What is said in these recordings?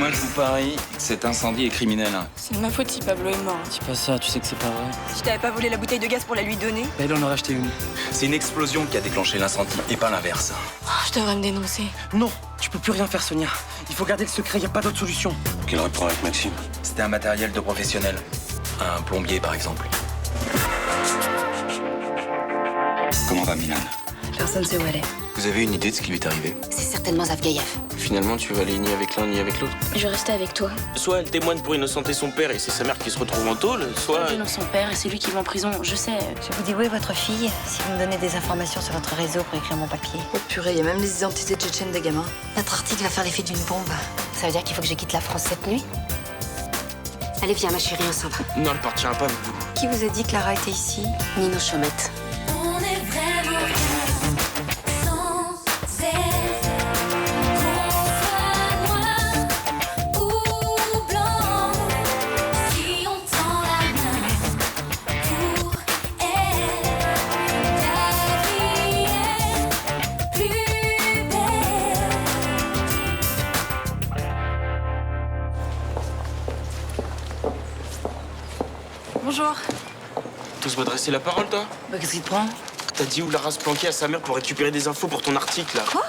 Moi, je vous parie que cet incendie est criminel. C'est de ma faute si Pablo est mort. Dis pas ça, tu sais que c'est pas vrai. Si je t'avais pas volé la bouteille de gaz pour la lui donner. Bah, il en aurait acheté une. C'est une explosion qui a déclenché l'incendie et pas l'inverse. Oh, je devrais me dénoncer. Non, tu peux plus rien faire, Sonia. Il faut garder le secret, y a pas d'autre solution. Quel rapport avec Maxime? C'était un matériel de professionnel. Un plombier, par exemple. Comment va Milan? Personne sait où elle est. Vous avez une idée de ce qui lui est arrivé? C'est certainement Zavgaïev. Finalement, tu vas aller ni avec l'un ni avec l'autre. Je vais rester avec toi. Soit elle témoigne pour innocenter son père et c'est sa mère qui se retrouve en tôle, soit... Non, son père, et c'est lui qui va en prison, je sais. Je vous dis où est votre fille si vous me donnez des informations sur votre réseau pour écrire mon papier. Oh purée, il y a même les identités tchétchènes des gamins. Notre article va faire l'effet d'une bombe. Ça veut dire qu'il faut que je quitte la France cette nuit? Allez, viens ma chérie, on s'en va. Non, elle partira pas avec vous. Qui vous a dit que Clara était ici? Nino Chaumette. On est vraiment sans cesse, qu'on soit noir ou blanc, si on tend la main pour elle, la vie est plus belle. Bonjour. T'oses m'adresser la parole, toi? Bah, qu'est-ce qui te prend? T'as dit où Lara se planquait à sa mère pour récupérer des infos pour ton article, là. Quoi?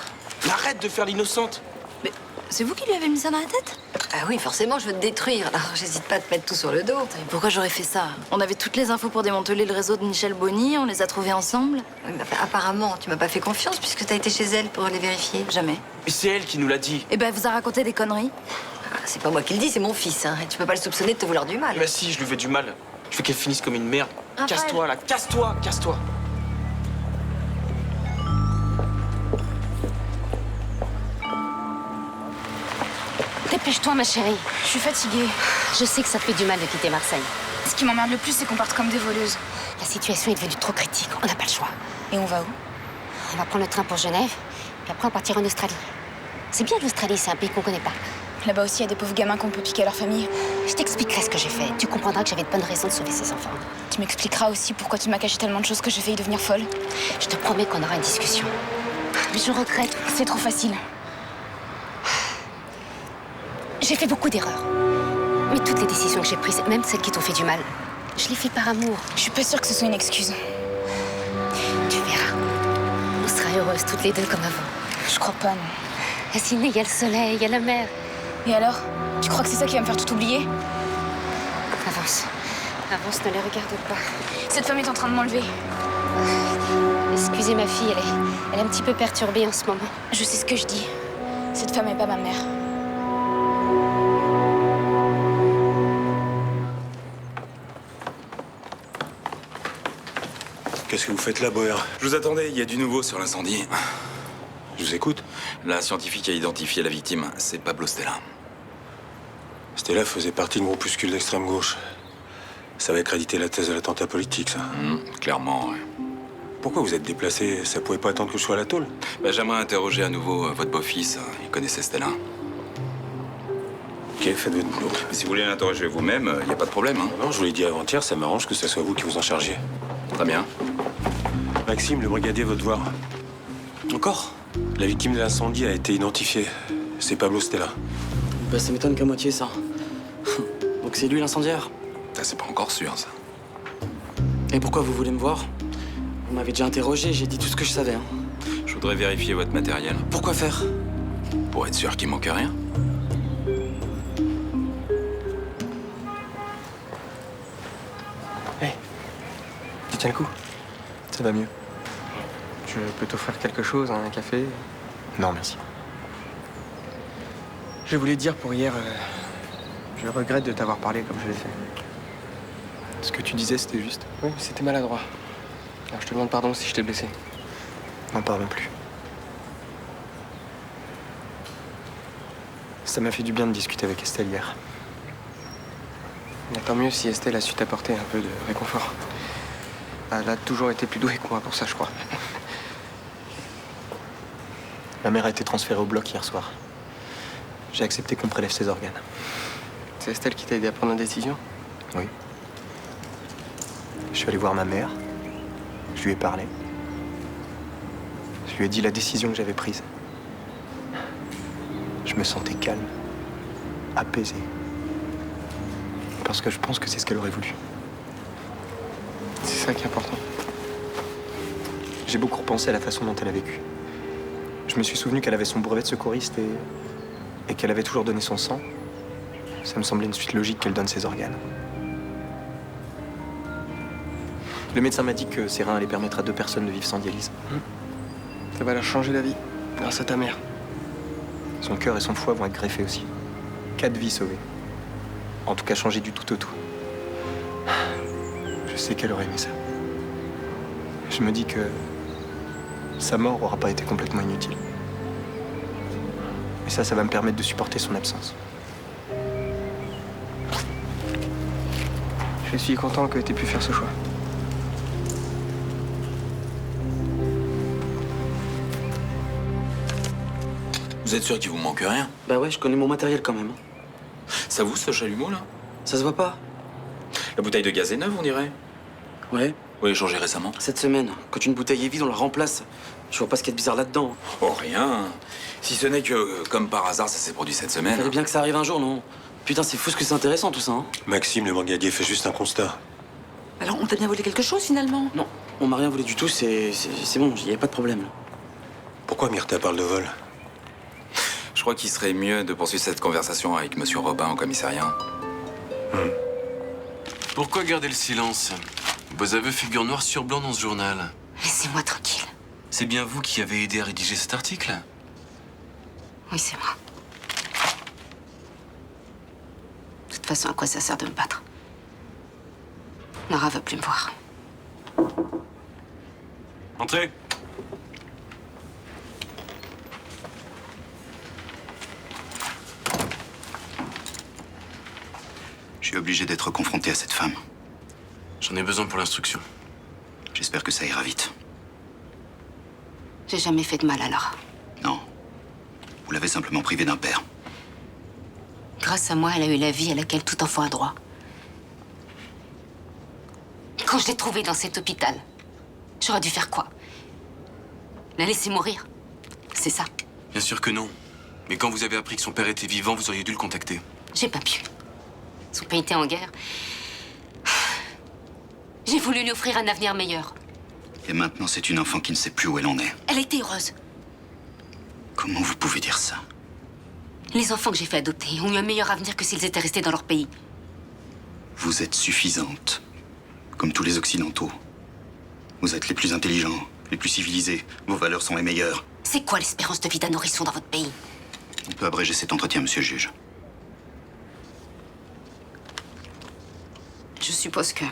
Mais arrête de faire l'innocente. Mais c'est vous qui lui avez mis ça dans la tête? Ah oui, forcément, je veux te détruire. Alors, j'hésite pas à te mettre tout sur le dos. Mais pourquoi j'aurais fait ça? On avait toutes les infos pour démanteler le réseau de Michel Bonny, on les a trouvées ensemble. Oui, mais enfin, apparemment, tu m'as pas fait confiance puisque t'as été chez elle pour les vérifier. Jamais. Mais c'est elle qui nous l'a dit. Eh ben, elle vous a raconté des conneries. Ah, c'est pas moi qui le dis, c'est mon fils. Hein. Et tu peux pas le soupçonner de te vouloir du mal. Bah si, je lui fais du mal. Je veux qu'elle finisse comme une merde. Raphaël. Casse-toi, là. Casse-toi, casse-toi. Dépêche-toi, ma chérie. Je suis fatiguée. Je sais que ça te fait du mal de quitter Marseille. Ce qui m'emmerde le plus, c'est qu'on parte comme des voleuses. La situation est devenue trop critique. On n'a pas le choix. Et on va où? On va prendre le train pour Genève, puis après on partira en Australie. C'est bien l'Australie, c'est un pays qu'on connaît pas. Là-bas aussi, il y a des pauvres gamins qu'on peut piquer à leur famille. Je t'expliquerai ce que j'ai fait. Tu comprendras que j'avais de bonnes raisons de sauver ces enfants. Tu m'expliqueras aussi pourquoi tu m'as caché tellement de choses que j'ai failli devenir folle. Je te promets qu'on aura une discussion. Mais je regrette. C'est trop facile. J'ai fait beaucoup d'erreurs. Mais toutes les décisions que j'ai prises, même celles qui t'ont fait du mal, je les fais par amour. Je suis pas sûre que ce soit une excuse. Tu verras. On sera heureuses toutes les deux comme avant. Je crois pas, non. À Sydney, il y a le soleil, il y a la mer. Et alors? Tu crois que c'est ça qui va me faire tout oublier? Avance. Avance, ne les regarde pas. Cette femme est en train de m'enlever. Excusez ma fille, elle est un petit peu perturbée en ce moment. Je sais ce que je dis. Cette femme est pas ma mère. Qu'est-ce que vous faites là, Boer? Je vous attendais, il y a du nouveau sur l'incendie. Je vous écoute. La scientifique a identifié la victime, c'est Pablo Stella. Stella faisait partie de groupuscule d'extrême gauche. Ça va accréditer la thèse de l'attentat politique, ça. Clairement, ouais. Pourquoi vous êtes déplacé? Ça pouvait pas attendre que je sois à la tôle? Bah, j'aimerais interroger à nouveau votre beau-fils. Il connaissait Stella. Ok, faites votre boulot. Mais si vous voulez l'interroger vous-même, il n'y a pas de problème. Hein. Non, je vous l'ai dit avant-hier, ça m'arrange que ce soit vous qui vous en chargiez. Très bien. Maxime, le brigadier veut te voir. Encore? La victime de l'incendie a été identifiée. C'est Pablo Stella. Bah, ça m'étonne qu'à moitié, ça. Donc c'est lui l'incendiaire? Ça, c'est pas encore sûr, ça. Et pourquoi vous voulez me voir? Vous m'avez déjà interrogé, j'ai dit tout ce que je savais. Hein. Je voudrais vérifier votre matériel. Pourquoi faire? Pour être sûr qu'il manque rien. Hey, tu tiens le coup? Ça va mieux. Je peux t'offrir quelque chose, un café? Non, merci. Je voulais te dire pour hier, je regrette de t'avoir parlé comme je l'ai fait. Ce que tu disais, c'était juste. Oui, c'était maladroit. Alors je te demande pardon si je t'ai blessé. N'en parlons plus. Ça m'a fait du bien de discuter avec Estelle hier. Mais tant mieux si Estelle a su t'apporter un peu de réconfort. Elle a toujours été plus douée que moi pour ça, je crois. Ma mère a été transférée au bloc hier soir. J'ai accepté qu'on prélève ses organes. C'est Estelle qui t'a aidé à prendre une décision? Oui. Je suis allé voir ma mère. Je lui ai parlé. Je lui ai dit la décision que j'avais prise. Je me sentais calme, apaisée. Parce que je pense que c'est ce qu'elle aurait voulu. C'est ça qui est important. J'ai beaucoup repensé à la façon dont elle a vécu. Je me suis souvenu qu'elle avait son brevet de secouriste et qu'elle avait toujours donné son sang. Ça me semblait une suite logique qu'elle donne ses organes. Le médecin m'a dit que ses reins allaient permettre à 2 personnes de vivre sans dialyse. Ça va leur changer la vie, grâce à ta mère. Son cœur et son foie vont être greffés aussi. 4 vies sauvées. En tout cas, changer du tout au tout. Je sais qu'elle aurait aimé ça. Je me dis que sa mort aura pas été complètement inutile. Et ça va me permettre de supporter son absence. Je suis content que tu aies pu faire ce choix. Vous êtes sûr qu'il vous manque rien? Bah ouais, je connais mon matériel quand même. Ça vous, ce chalumeau, là? Ça se voit pas? La bouteille de gaz est neuve, on dirait. Ouais. Vous l'avez changée récemment? Cette semaine, quand une bouteille est vide, on la remplace. Je vois pas ce qu'il y a de bizarre là-dedans. Oh, rien. Si ce n'est que, comme par hasard, ça s'est produit cette semaine. Fallait bien que ça arrive un jour, non? Putain, c'est fou ce que c'est intéressant tout ça, hein. Maxime, le brigadier, fait juste un constat. Alors, on t'a bien volé quelque chose, finalement? Non, on m'a rien volé du tout, c'est bon, y a pas de problème. Là. Pourquoi Myrtha parle de vol? Je crois qu'il serait mieux de poursuivre cette conversation avec Monsieur Robin au commissariat. Pourquoi garder le silence? Vos aveux figurent noir sur blanc dans ce journal. Laissez-moi tranquille. C'est bien vous qui avez aidé à rédiger cet article? Oui, c'est moi. De toute façon, à quoi ça sert de me battre? Nora veut plus me voir. Entrez. Je suis obligé d'être confronté à cette femme. J'en ai besoin pour l'instruction. J'espère que ça ira vite. J'ai jamais fait de mal à Nora. Non. Vous l'avez simplement privée d'un père. Grâce à moi, elle a eu la vie à laquelle tout enfant a droit. Quand je l'ai trouvée dans cet hôpital, j'aurais dû faire quoi? La laisser mourir? C'est ça? Bien sûr que non. Mais quand vous avez appris que son père était vivant, vous auriez dû le contacter. J'ai pas pu. Son pays était en guerre. J'ai voulu lui offrir un avenir meilleur. Et maintenant, c'est une enfant qui ne sait plus où elle en est. Elle était heureuse. Comment vous pouvez dire ça? Les enfants que j'ai fait adopter ont eu un meilleur avenir que s'ils étaient restés dans leur pays. Vous êtes suffisante. Comme tous les Occidentaux. Vous êtes les plus intelligents, les plus civilisés. Vos valeurs sont les meilleures. C'est quoi l'espérance de vie d'un nourrisson dans votre pays? On peut abréger cet entretien, monsieur le juge. Je suppose que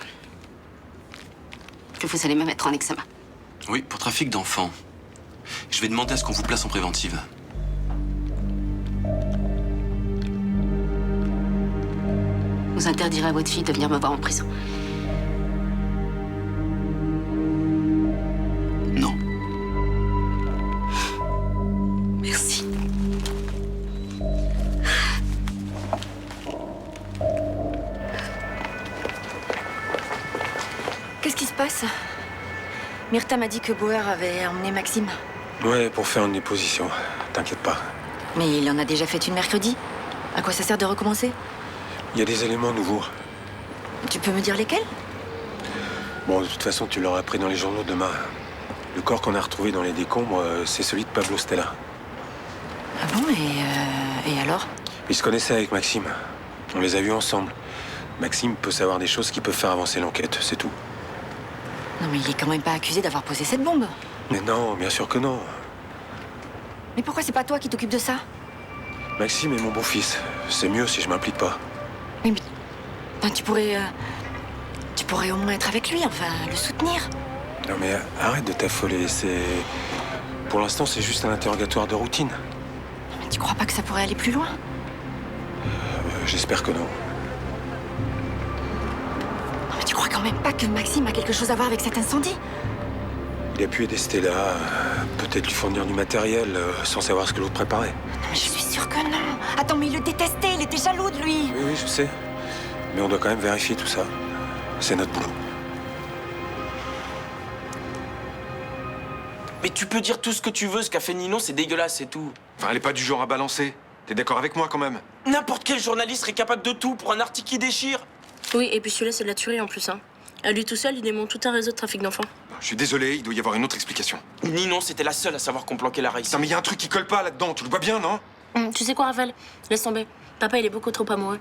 vous allez me mettre en examen. Oui, pour trafic d'enfants. Je vais demander à ce qu'on vous place en préventive. Vous interdirez à votre fille de venir me voir en prison. Non. Merci. Qu'est-ce qui se passe? Myrtha m'a dit que Bauer avait emmené Maxime. Ouais, pour faire une déposition. T'inquiète pas. Mais il en a déjà fait une mercredi. À quoi ça sert de recommencer? Il y a des éléments nouveaux. Tu peux me dire lesquels? Bon, de toute façon, tu l'auras appris dans les journaux demain. Le corps qu'on a retrouvé dans les décombres, c'est celui de Pablo Stella. Ah bon, et alors? Il se connaissait avec Maxime. On les a vus ensemble. Maxime peut savoir des choses qui peuvent faire avancer l'enquête, c'est tout. Non, mais il est quand même pas accusé d'avoir posé cette bombe. Mais non, bien sûr que non. Mais pourquoi c'est pas toi qui t'occupes de ça? Maxime est mon beau-fils. C'est mieux si je m'implique pas. Mais ben, tu pourrais au moins être avec lui, enfin, le soutenir. Non mais arrête de t'affoler, Pour l'instant, c'est juste un interrogatoire de routine. Mais tu crois pas que ça pourrait aller plus loin? J'espère que non. Non, mais tu crois quand même pas que Maxime a quelque chose à voir avec cet incendie? Il a pu aider Stella, peut-être lui fournir du matériel, sans savoir ce que l'autre préparait. Non, mais je suis sûre que non. Attends, mais il le détestait, il était jaloux de lui. Oui, je sais. Mais on doit quand même vérifier tout ça. C'est notre boulot. Mais tu peux dire tout ce que tu veux, ce qu'a fait Ninon, c'est dégueulasse, c'est tout. Enfin, elle est pas du genre à balancer. T'es d'accord avec moi quand même? N'importe quel journaliste serait capable de tout pour un article qui déchire. Oui, et puis celui-là, c'est de la tuerie en plus. Hein. À lui tout seul, il démonte tout un réseau de trafic d'enfants. Je suis désolé, il doit y avoir une autre explication. Ninon, c'était la seule à savoir qu'on planquait la Raïs. Non mais il y a un truc qui colle pas là-dedans, tu le vois bien, non? Tu sais quoi, Raphaël? Laisse tomber. Papa, il est beaucoup trop amoureux.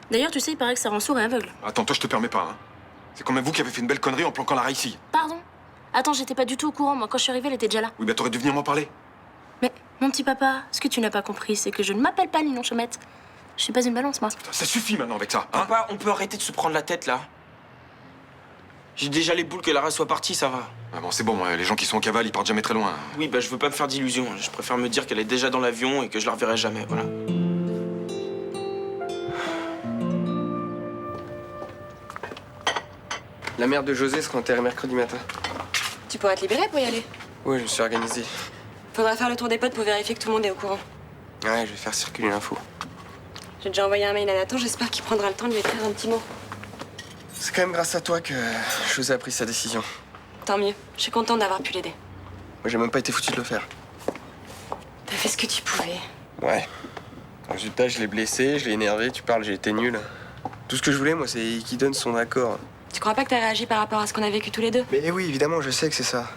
D'ailleurs, tu sais, il paraît que ça rend sourd et aveugle. Attends, toi je te permets pas, hein. C'est quand même vous qui avez fait une belle connerie en planquant Lara ici. Pardon? Attends, j'étais pas du tout au courant. Moi, quand je suis arrivée, elle était déjà là. Oui, bah t'aurais dû venir m'en parler. Mais, mon petit papa, ce que tu n'as pas compris, c'est que je ne m'appelle pas Ninon Chaumette. Je suis pas une balance, moi. Ça suffit maintenant avec ça, hein? Papa, on peut arrêter de se prendre la tête, là? J'ai déjà les boules que Lara soit partie, ça va. Ah bon, c'est bon, les gens qui sont en cavale, ils partent jamais très loin. Oui, bah je veux pas me faire d'illusions. Je préfère me dire qu'elle est déjà dans l'avion et que je la reverrai jamais, voilà. La mère de José sera enterrée mercredi matin. Tu pourras te libérer pour y aller. Oui, je me suis organisé. Faudra faire le tour des potes pour vérifier que tout le monde est au courant. Ouais, je vais faire circuler l'info. J'ai déjà envoyé un mail à Nathan, j'espère qu'il prendra le temps de lui écrire un petit mot. C'est quand même grâce à toi que José a pris sa décision. Tant mieux, je suis contente d'avoir pu l'aider. Moi, j'ai même pas été foutu de le faire. T'as fait ce que tu pouvais. Ouais. Résultat, je l'ai blessé, je l'ai énervé, tu parles, j'ai été nul. Tout ce que je voulais, moi, c'est qu'il donne son accord. Tu crois pas que t'as réagi par rapport à ce qu'on a vécu tous les deux? Mais oui, évidemment, je sais que c'est ça.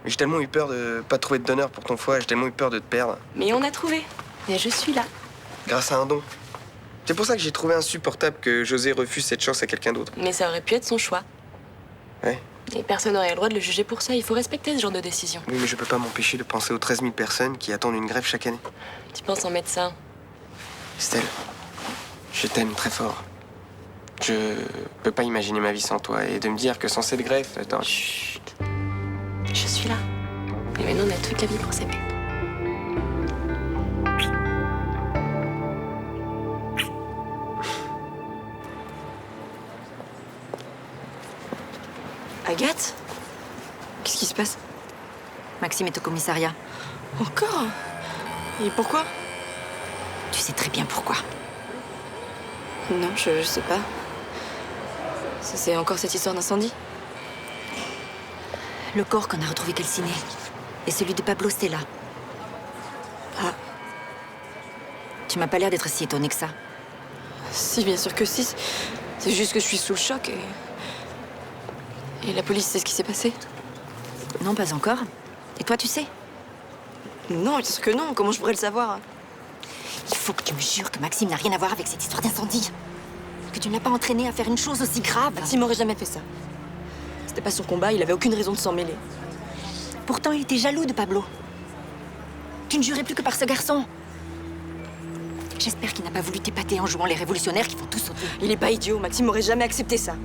Mais j'ai tellement eu peur de pas trouver de donneur pour ton foie, j'ai tellement eu peur de te perdre. Mais on a trouvé. Et je suis là. Grâce à un don. C'est pour ça que j'ai trouvé insupportable que José refuse cette chance à quelqu'un d'autre. Mais ça aurait pu être son choix. Ouais. Et personne n'aurait le droit de le juger pour ça. Il faut respecter ce genre de décision. Oui, mais je peux pas m'empêcher de penser aux 13 000 personnes qui attendent une grève chaque année. Tu penses en médecin? Estelle, je t'aime très fort. Je peux pas imaginer ma vie sans toi. Et de me dire que sans cette grève, attends. Chut. Je suis là. Et maintenant, on a toute la vie pour s'aimer. Agathe? Qu'est-ce qui se passe? Maxime est au commissariat. Encore? Et pourquoi? Tu sais très bien pourquoi. Non, je sais pas. C'est encore cette histoire d'incendie? Le corps qu'on a retrouvé calciné est celui de Pablo Stella. Ah. Tu m'as pas l'air d'être si étonné que ça. Si, bien sûr que si. C'est juste que je suis sous le choc et la police sait ce qui s'est passé? Non, pas encore. Et toi, tu sais? Non, bien sûr que non. Comment je pourrais le savoir? Il faut que tu me jures que Maxime n'a rien à voir avec cette histoire d'incendie. Que tu ne l'as pas entraîné à faire une chose aussi grave. Maxime m'aurait jamais fait ça. C'était pas son combat, il avait aucune raison de s'en mêler. Pourtant, il était jaloux de Pablo. Tu ne jurais plus que par ce garçon. J'espère qu'il n'a pas voulu t'épater en jouant les révolutionnaires qui font tout sauter. Il est pas idiot, Maxime m'aurait jamais accepté ça.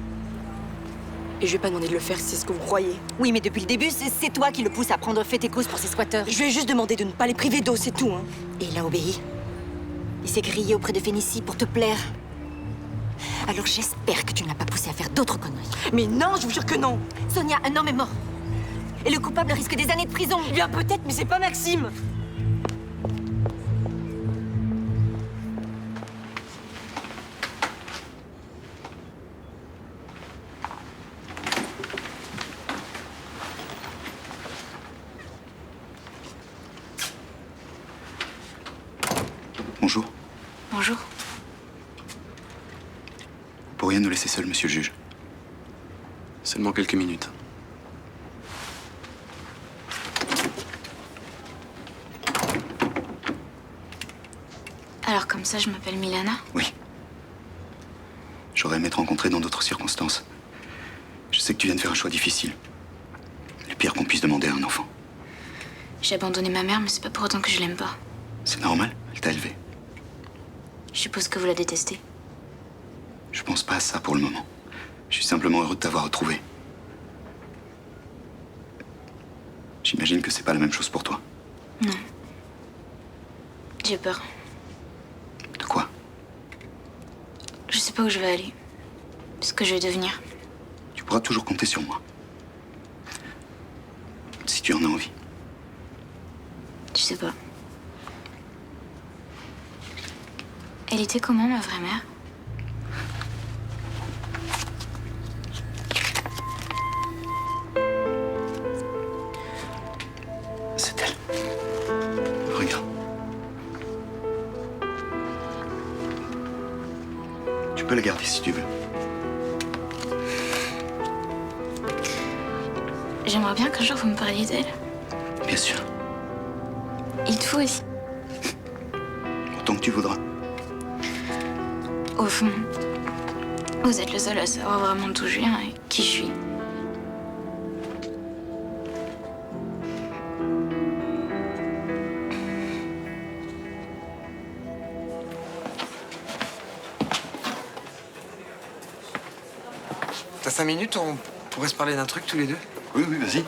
Et je vais pas demander de le faire si c'est ce que vous croyez. Oui, mais depuis le début, c'est toi qui le pousse à prendre fait et cause pour ses squatteurs. Je lui ai juste demandé de ne pas les priver d'eau, c'est tout, hein. Et il a obéi. Il s'est grillé auprès de Fénicie pour te plaire. Alors j'espère que tu ne l'as pas poussé à faire d'autres conneries. Mais non, je vous jure que non. Sonia, un homme est mort. Et le coupable risque des années de prison. Bien peut-être, mais c'est pas Maxime. Bonjour. Bonjour. Vous pourriez nous laisser seuls, monsieur le juge? Seulement quelques minutes. Alors comme ça, je m'appelle Milana? Oui. J'aurais aimé te rencontrer dans d'autres circonstances. Je sais que tu viens de faire un choix difficile. Le pire qu'on puisse demander à un enfant. J'ai abandonné ma mère, mais c'est pas pour autant que je l'aime pas. C'est normal, elle t'a élevé. Je suppose que vous la détestez. Je pense pas à ça pour le moment. Je suis simplement heureux de t'avoir retrouvé. J'imagine que c'est pas la même chose pour toi. Non. J'ai peur. De quoi? Je sais pas où je vais aller. Ce que je vais devenir. Tu pourras toujours compter sur moi. Si tu en as envie. Je sais pas. Elle était comment, ma vraie mère? C'est elle. Regarde. peux la garder si tu veux. J'aimerais bien qu'un jour vous me parliez d'elle. Bien sûr. Il te faut aussi. Autant que tu voudras. Au fond, vous êtes le seul à savoir vraiment d'où je viens et qui je suis. T'as 5 minutes, on pourrait se parler d'un truc tous les deux? Oui, vas-y.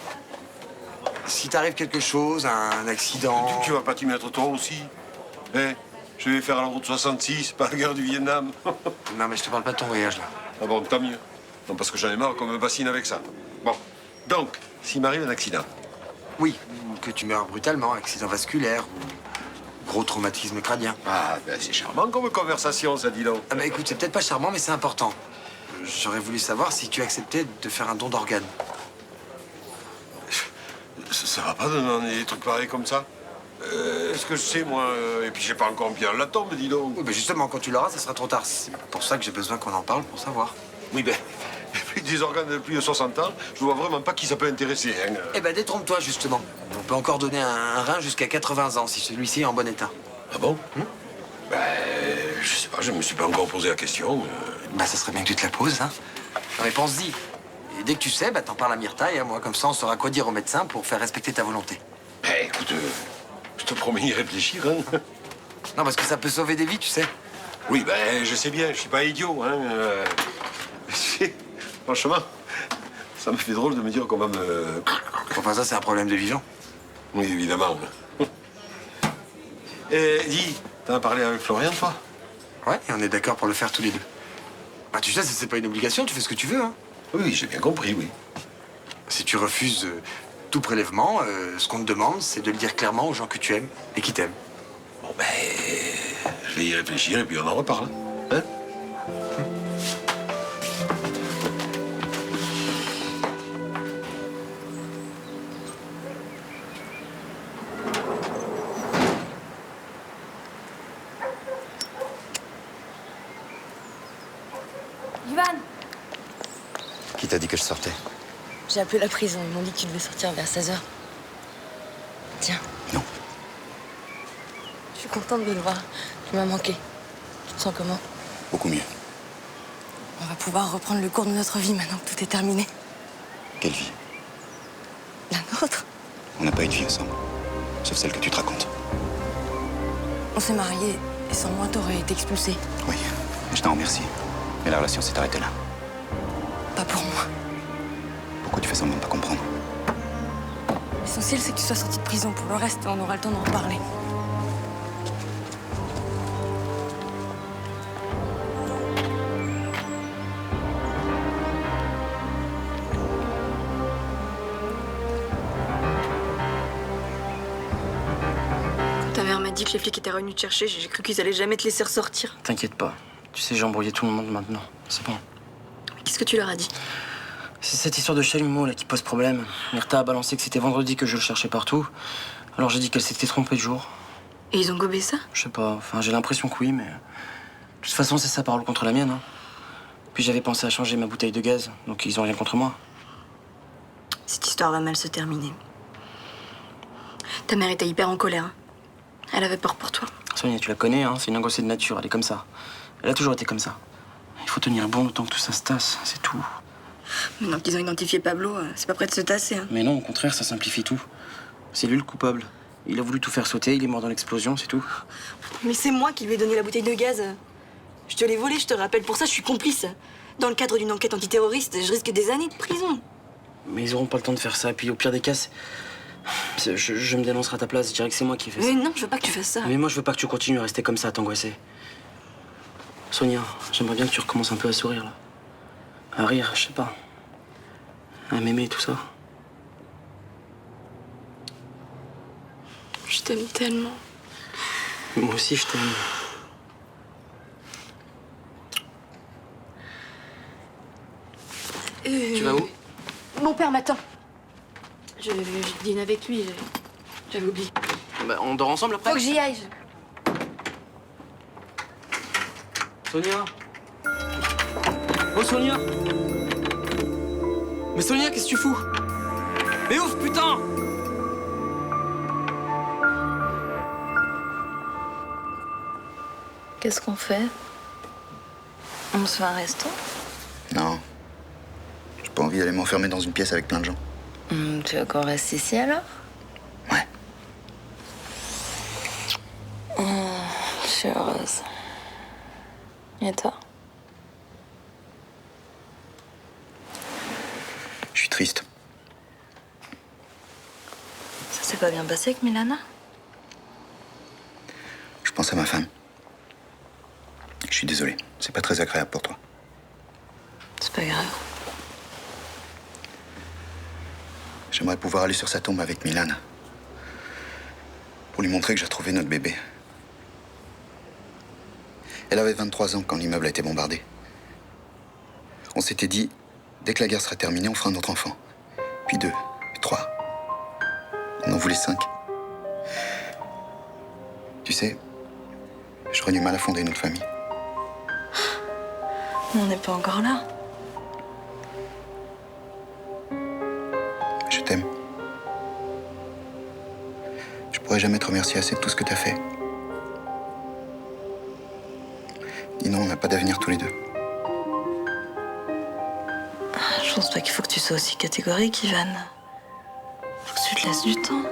Si t'arrive quelque chose, un accident... Tu vas pas t'y mettre toi aussi? Eh, je vais faire la route 66, pas la guerre du Vietnam. Non, mais je te parle pas de ton voyage, là. Ah bon, tant mieux. Non, parce que j'en ai marre qu'on me bassine avec ça. Bon, donc, s'il m'arrive un accident. Oui, que tu meurs brutalement, accident vasculaire ou gros traumatisme crânien. Ah, ben c'est charmant comme conversation, ça, dis donc. Ah bah écoute, c'est peut-être pas charmant, mais c'est important. J'aurais voulu savoir si tu acceptais de faire un don d'organes. Ça va pas de demander des trucs pareils comme ça? Est-ce que je sais, moi? Et puis j'ai pas encore bien la tombe, dis donc. Oui, ben justement, quand tu l'auras, ça sera trop tard. C'est pour ça que j'ai besoin qu'on en parle pour savoir. Oui, ben, plus des organes de plus de 60 ans, je vois vraiment pas qui ça peut intéresser. Hein. Eh ben, détrompe-toi, justement. On peut encore donner un rein jusqu'à 80 ans, si celui-ci est en bon état. Ah bon? Ben, je sais pas, je me suis pas encore posé la question. Bah, ça serait bien que tu te la poses, hein. Non, mais pense-y. Et dès que tu sais, bah, t'en parles à Myrtha et à moi. Comme ça, on saura quoi dire au médecin pour faire respecter ta volonté. Ben, écoute, je te promets y réfléchir, hein. Non, parce que ça peut sauver des vies, tu sais. Oui, ben, je sais bien, je suis pas idiot, hein. Franchement, ça me fait drôle de me dire qu'on va me... Enfin, ça, c'est un problème de vivant. Oui, évidemment. Dis, t'en as parlé avec Florian, toi? Ouais, et on est d'accord pour le faire tous les deux. Bah, tu sais, c'est pas une obligation, tu fais ce que tu veux, hein. Oui, j'ai bien compris, oui. Si tu refuses tout prélèvement, ce qu'on te demande, c'est de le dire clairement aux gens que tu aimes et qui t'aiment. Bon, ben, je vais y réfléchir et puis on en reparle. Hein? Ivan, Qui t'a dit que je sortais? j'ai appelé la prison. Ils m'ont dit que tu devais sortir vers 16h. Tiens. Non. Je suis contente de le voir. Tu m'as manqué. Tu te sens comment? Beaucoup mieux. On va pouvoir reprendre le cours de notre vie maintenant que tout est terminé. Quelle vie? La nôtre. On n'a pas eu de vie ensemble. Sauf celle que tu te racontes. On s'est mariés et sans moi, t'aurais été expulsée. Oui, je t'en remercie. Mais la relation s'est arrêtée là. Pas pour moi. Pourquoi tu fais semblant de pas comprendre? L'essentiel, c'est que tu sois sortie de prison. Pour le reste, on aura le temps d'en reparler. Quand ta mère m'a dit que les flics étaient revenus te chercher, j'ai cru qu'ils allaient jamais te laisser ressortir. T'inquiète pas. Tu sais, j'ai embrouillé tout le monde maintenant. C'est bon. Qu'est-ce que tu leur as dit? C'est cette histoire de chalumeau là qui pose problème. Myrtha a balancé que c'était vendredi que je le cherchais partout. Alors j'ai dit qu'elle s'était trompée de jour. Et ils ont gobé ça? Je sais pas. Enfin, j'ai l'impression que oui, mais... De toute façon, c'est sa parole contre la mienne. Hein. Puis j'avais pensé à changer ma bouteille de gaz, donc ils ont rien contre moi. Cette histoire va mal se terminer. Ta mère était hyper en colère. Hein. Elle avait peur pour toi. Sonia, tu la connais, hein, c'est une angoissée de nature, elle est comme ça. Elle a toujours été comme ça. Il faut tenir bon le temps que tout ça se tasse, c'est tout. Maintenant qu'ils ont identifié Pablo, c'est pas prêt de se tasser. Hein. Mais non, au contraire, ça simplifie tout. C'est lui le coupable. Il a voulu tout faire sauter, il est mort dans l'explosion, c'est tout. Mais c'est moi qui lui ai donné la bouteille de gaz. Je te l'ai volée, je te rappelle. Pour ça, je suis complice. Dans le cadre d'une enquête antiterroriste, je risque des années de prison. Mais ils auront pas le temps de faire ça, puis au pire des cas, je me dénoncerai à ta place, je dirais que c'est moi qui ai fait ça. Mais non, je veux pas que tu fasses ça. Mais moi, je veux pas que tu continues à rester comme ça, à t'angoisser. Sonia, j'aimerais bien que tu recommences un peu à sourire, là. À rire, je sais pas. À m'aimer, tout ça. Je t'aime tellement. Moi aussi, je t'aime. Tu vas où? Mon père m'attend. Je dîne avec lui, j'avais oublié. Bah, on dort ensemble après? Faut que j'y aille. Sonia, Oh, Sonia! Mais Sonia, qu'est-ce que tu fous? Mais ouf, putain! Qu'est-ce qu'on fait? On se fait un resto? Non. J'ai pas envie d'aller m'enfermer dans une pièce avec plein de gens. Tu veux qu'on reste ici alors? Ouais. Je suis heureuse. Et toi? Je suis triste. Ça s'est pas bien passé avec Milana? Je pense à ma femme. Je suis désolé. C'est pas très agréable pour toi. C'est pas grave. J'aimerais pouvoir aller sur sa tombe avec Milana. Pour lui montrer que j'ai retrouvé notre bébé. Elle avait 23 ans quand l'immeuble a été bombardé. On s'était dit, dès que la guerre sera terminée, on fera un autre enfant. Puis 2, puis 3. On en voulait 5. Tu sais, j'aurais du mal à fonder notre famille. On n'est pas encore là. Je t'aime. Je pourrais jamais te remercier assez de tout ce que t'as fait. Dis non, on n'a pas d'avenir tous les deux. Je pense pas qu'il faut que tu sois aussi catégorique, Ivan. Faut que tu te laisses du temps.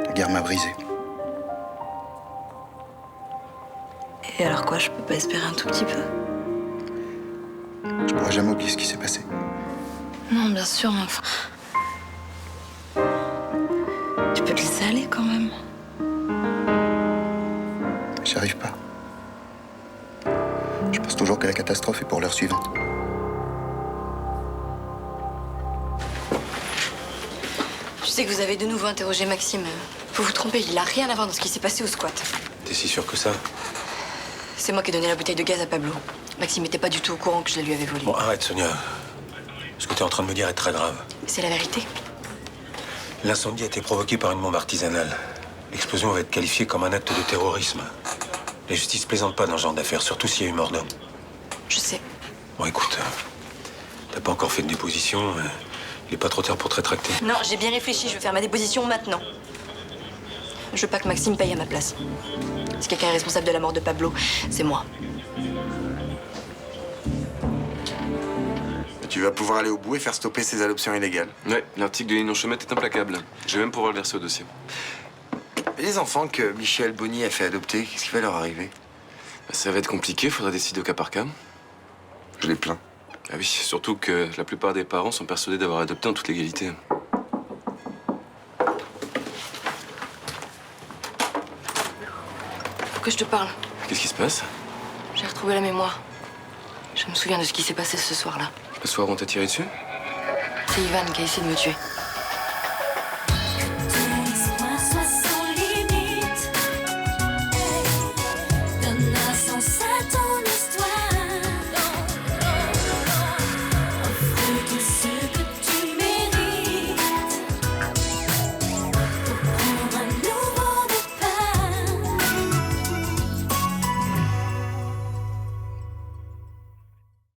La guerre m'a brisé. Et alors quoi, je peux pas espérer un tout petit peu? Je pourrais jamais oublier ce qui s'est passé. Non, bien sûr, mais enfin... Tu peux te laisser aller quand même. J'y arrive pas. Je pense toujours que la catastrophe est pour l'heure suivante. Je sais que vous avez de nouveau interrogé Maxime. Vous vous trompez, il a rien à voir dans ce qui s'est passé au squat. T'es si sûr que ça? C'est moi qui ai donné la bouteille de gaz à Pablo. Maxime n'était pas du tout au courant que je la lui avais volée. Bon, arrête, Sonia. Ce que t'es en train de me dire est très grave. C'est la vérité. L'incendie a été provoqué par une bombe artisanale. L'explosion va être qualifiée comme un acte de terrorisme. La justice plaisante pas dans ce genre d'affaires, surtout s'il y a eu mort d'homme. Je sais. Bon, écoute, t'as pas encore fait de déposition. Il est pas trop tard pour te rétracter. Non, j'ai bien réfléchi, je vais faire ma déposition maintenant. Je veux pas que Maxime paye à ma place. Si quelqu'un est responsable de la mort de Pablo, c'est moi. Tu vas pouvoir aller au bout et faire stopper ces adoptions illégales. Ouais, l'article de Ninon Chomette est implacable. Je vais même pouvoir le verser au dossier. Et les enfants que Michel Bonny a fait adopter, qu'est-ce qui va leur arriver? Ça va être compliqué, faudra décider au cas par cas. Je les plains. Ah oui, surtout que la plupart des parents sont persuadés d'avoir adopté en toute légalité. Faut que je te parle. Qu'est-ce qui se passe? J'ai retrouvé la mémoire. Je me souviens de ce qui s'est passé ce soir-là. Le soir où on t'a tiré dessus? C'est Ivan qui a essayé de me tuer.